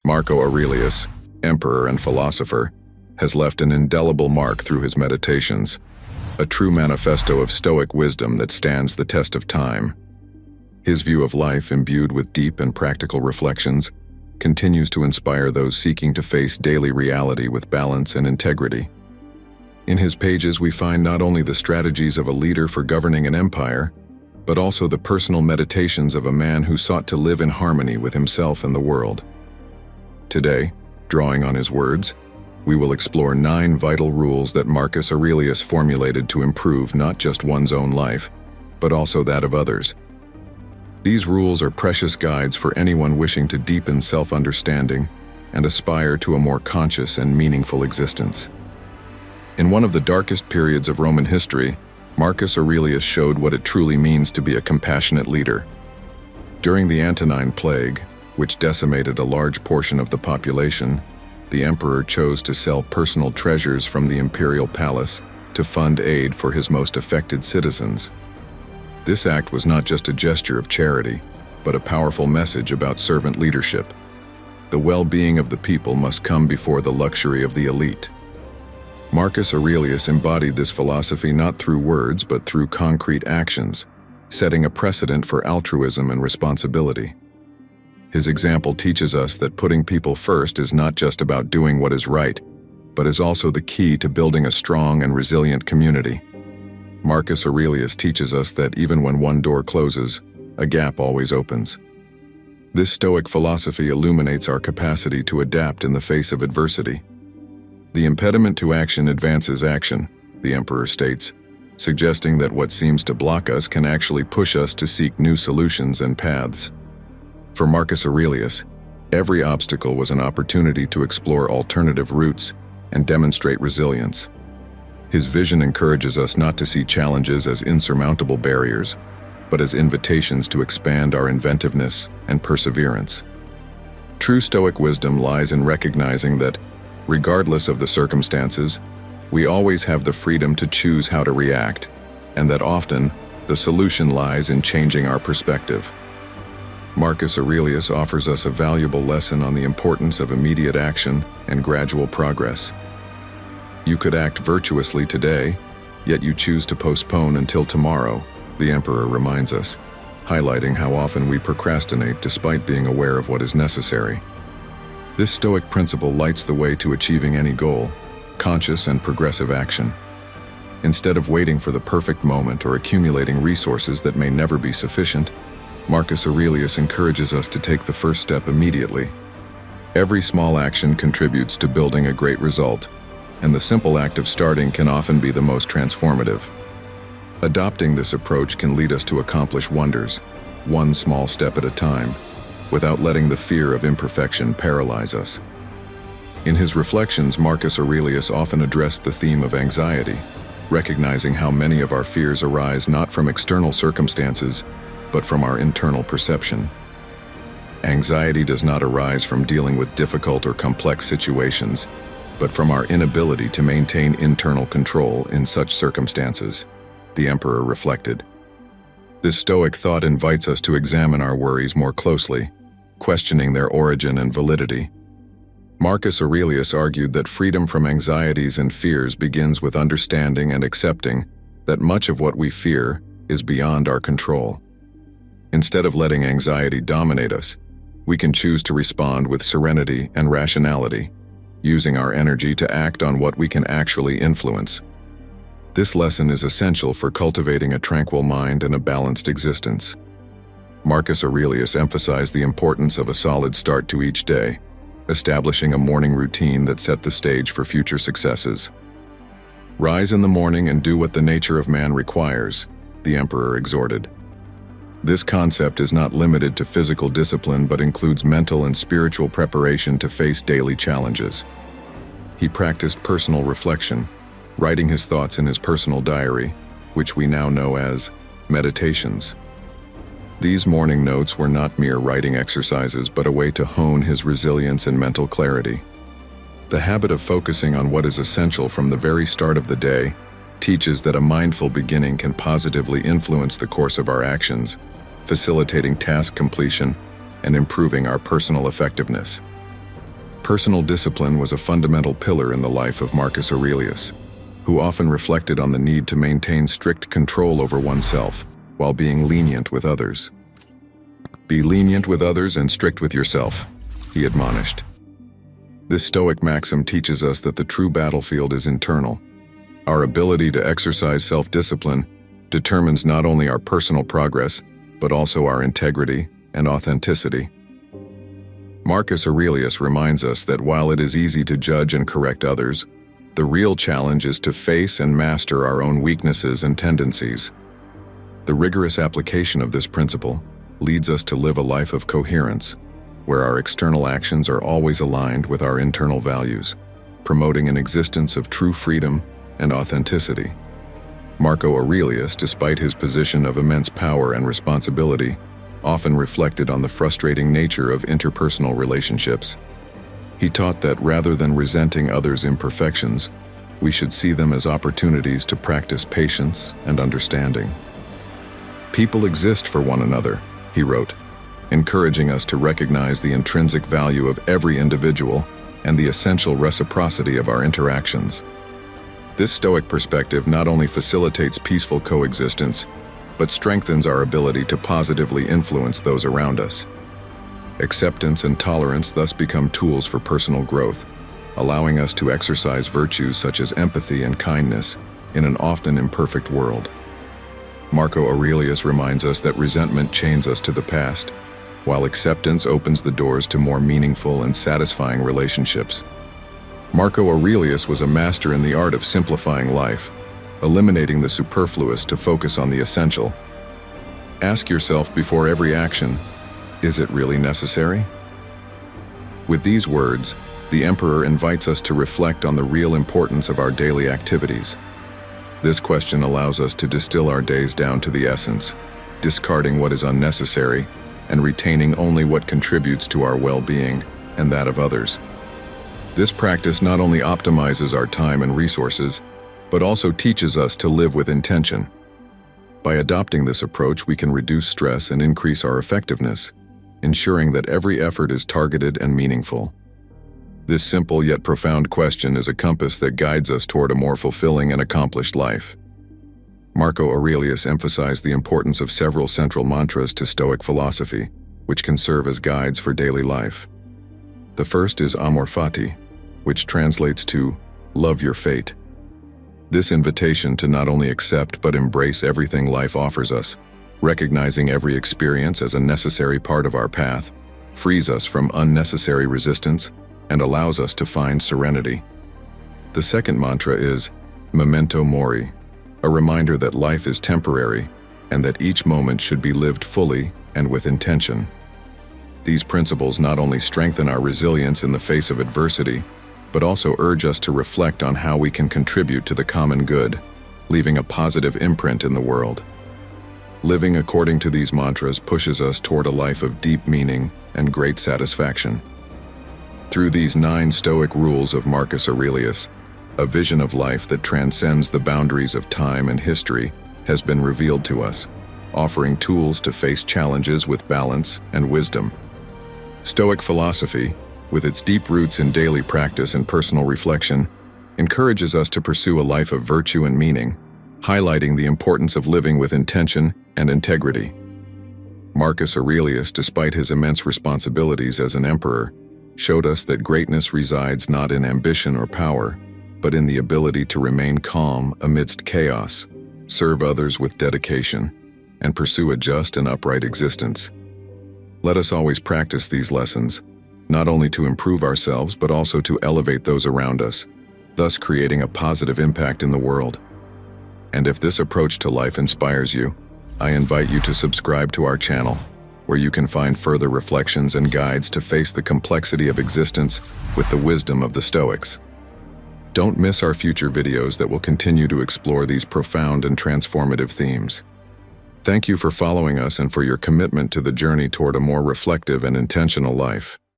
Marco Aurelius, emperor and philosopher, has left an indelible mark through his meditations, a true manifesto of Stoic wisdom that stands the test of time. His view of life, imbued with deep and practical reflections, continues to inspire those seeking to face daily reality with balance and integrity. In his pages, we find not only the strategies of a leader for governing an empire, but also the personal meditations of a man who sought to live in harmony with himself and the world. Today, drawing on his words, we will explore 9 vital rules that Marcus Aurelius formulated to improve not just one's own life, but also that of others. These rules are precious guides for anyone wishing to deepen self-understanding and aspire to a more conscious and meaningful existence. In one of the darkest periods of Roman history, Marcus Aurelius showed what it truly means to be a compassionate leader. During the Antonine Plague, which decimated a large portion of the population, the emperor chose to sell personal treasures from the imperial palace to fund aid for his most affected citizens. This act was not just a gesture of charity, but a powerful message about servant leadership. The well-being of the people must come before the luxury of the elite. Marcus Aurelius embodied this philosophy not through words but through concrete actions, setting a precedent for altruism and responsibility. His example teaches us that putting people first is not just about doing what is right, but is also the key to building a strong and resilient community. Marcus Aurelius teaches us that even when one door closes, a gap always opens. This Stoic philosophy illuminates our capacity to adapt in the face of adversity. The impediment to action advances action, the emperor states, suggesting that what seems to block us can actually push us to seek new solutions and paths. For Marcus Aurelius, every obstacle was an opportunity to explore alternative routes and demonstrate resilience. His vision encourages us not to see challenges as insurmountable barriers, but as invitations to expand our inventiveness and perseverance. True Stoic wisdom lies in recognizing that, regardless of the circumstances, we always have the freedom to choose how to react, and that often, the solution lies in changing our perspective. Marcus Aurelius offers us a valuable lesson on the importance of immediate action and gradual progress. You could act virtuously today, yet you choose to postpone until tomorrow, the emperor reminds us, highlighting how often we procrastinate despite being aware of what is necessary. This Stoic principle lights the way to achieving any goal, conscious and progressive action. Instead of waiting for the perfect moment or accumulating resources that may never be sufficient, Marcus Aurelius encourages us to take the first step immediately. Every small action contributes to building a great result, and the simple act of starting can often be the most transformative. Adopting this approach can lead us to accomplish wonders, one small step at a time, without letting the fear of imperfection paralyze us. In his reflections, Marcus Aurelius often addressed the theme of anxiety, recognizing how many of our fears arise not from external circumstances, but from our internal perception. Anxiety does not arise from dealing with difficult or complex situations, but from our inability to maintain internal control in such circumstances, the emperor reflected. This Stoic thought invites us to examine our worries more closely, questioning their origin and validity. Marcus Aurelius argued that freedom from anxieties and fears begins with understanding and accepting that much of what we fear is beyond our control. Instead of letting anxiety dominate us, we can choose to respond with serenity and rationality, using our energy to act on what we can actually influence. This lesson is essential for cultivating a tranquil mind and a balanced existence. Marcus Aurelius emphasized the importance of a solid start to each day, establishing a morning routine that set the stage for future successes. Rise in the morning and do what the nature of man requires, the emperor exhorted. This concept is not limited to physical discipline but includes mental and spiritual preparation to face daily challenges. He practiced personal reflection, writing his thoughts in his personal diary, which we now know as meditations. These morning notes were not mere writing exercises but a way to hone his resilience and mental clarity. The habit of focusing on what is essential from the very start of the day teaches that a mindful beginning can positively influence the course of our actions, facilitating task completion and improving our personal effectiveness. Personal discipline was a fundamental pillar in the life of Marcus Aurelius, who often reflected on the need to maintain strict control over oneself while being lenient with others. "Be lenient with others and strict with yourself," he admonished. This Stoic maxim teaches us that the true battlefield is internal. Our ability to exercise self-discipline determines not only our personal progress, but also our integrity and authenticity. Marcus Aurelius reminds us that while it is easy to judge and correct others, the real challenge is to face and master our own weaknesses and tendencies. The rigorous application of this principle leads us to live a life of coherence, where our external actions are always aligned with our internal values, promoting an existence of true freedom and authenticity. Marco Aurelius, despite his position of immense power and responsibility, often reflected on the frustrating nature of interpersonal relationships. He taught that rather than resenting others' imperfections, we should see them as opportunities to practice patience and understanding. "People exist for one another," he wrote, encouraging us to recognize the intrinsic value of every individual and the essential reciprocity of our interactions. This Stoic perspective not only facilitates peaceful coexistence, but strengthens our ability to positively influence those around us. Acceptance and tolerance thus become tools for personal growth, allowing us to exercise virtues such as empathy and kindness in an often imperfect world. Marco Aurelius reminds us that resentment chains us to the past, while acceptance opens the doors to more meaningful and satisfying relationships. Marco Aurelius was a master in the art of simplifying life, eliminating the superfluous to focus on the essential. Ask yourself before every action, is it really necessary? With these words, the Emperor invites us to reflect on the real importance of our daily activities. This question allows us to distill our days down to the essence, discarding what is unnecessary and retaining only what contributes to our well-being and that of others. This practice not only optimizes our time and resources, but also teaches us to live with intention. By adopting this approach, we can reduce stress and increase our effectiveness, ensuring that every effort is targeted and meaningful. This simple yet profound question is a compass that guides us toward a more fulfilling and accomplished life. Marco Aurelius emphasized the importance of several central mantras to Stoic philosophy, which can serve as guides for daily life. The first is Amor Fati, which translates to "love your fate." This invitation to not only accept but embrace everything life offers us, recognizing every experience as a necessary part of our path, frees us from unnecessary resistance and allows us to find serenity. The second mantra is Memento Mori, a reminder that life is temporary and that each moment should be lived fully and with intention. These principles not only strengthen our resilience in the face of adversity, but also urge us to reflect on how we can contribute to the common good, leaving a positive imprint in the world. Living according to these mantras pushes us toward a life of deep meaning and great satisfaction. Through these 9 Stoic rules of Marcus Aurelius, a vision of life that transcends the boundaries of time and history has been revealed to us, offering tools to face challenges with balance and wisdom. Stoic philosophy, with its deep roots in daily practice and personal reflection, encourages us to pursue a life of virtue and meaning, highlighting the importance of living with intention and integrity. Marcus Aurelius, despite his immense responsibilities as an emperor, showed us that greatness resides not in ambition or power, but in the ability to remain calm amidst chaos, serve others with dedication, and pursue a just and upright existence. Let us always practice these lessons, not only to improve ourselves but also to elevate those around us, thus creating a positive impact in the world. And if this approach to life inspires you, I invite you to subscribe to our channel, where you can find further reflections and guides to face the complexity of existence with the wisdom of the Stoics. Don't miss our future videos that will continue to explore these profound and transformative themes. Thank you for following us and for your commitment to the journey toward a more reflective and intentional life.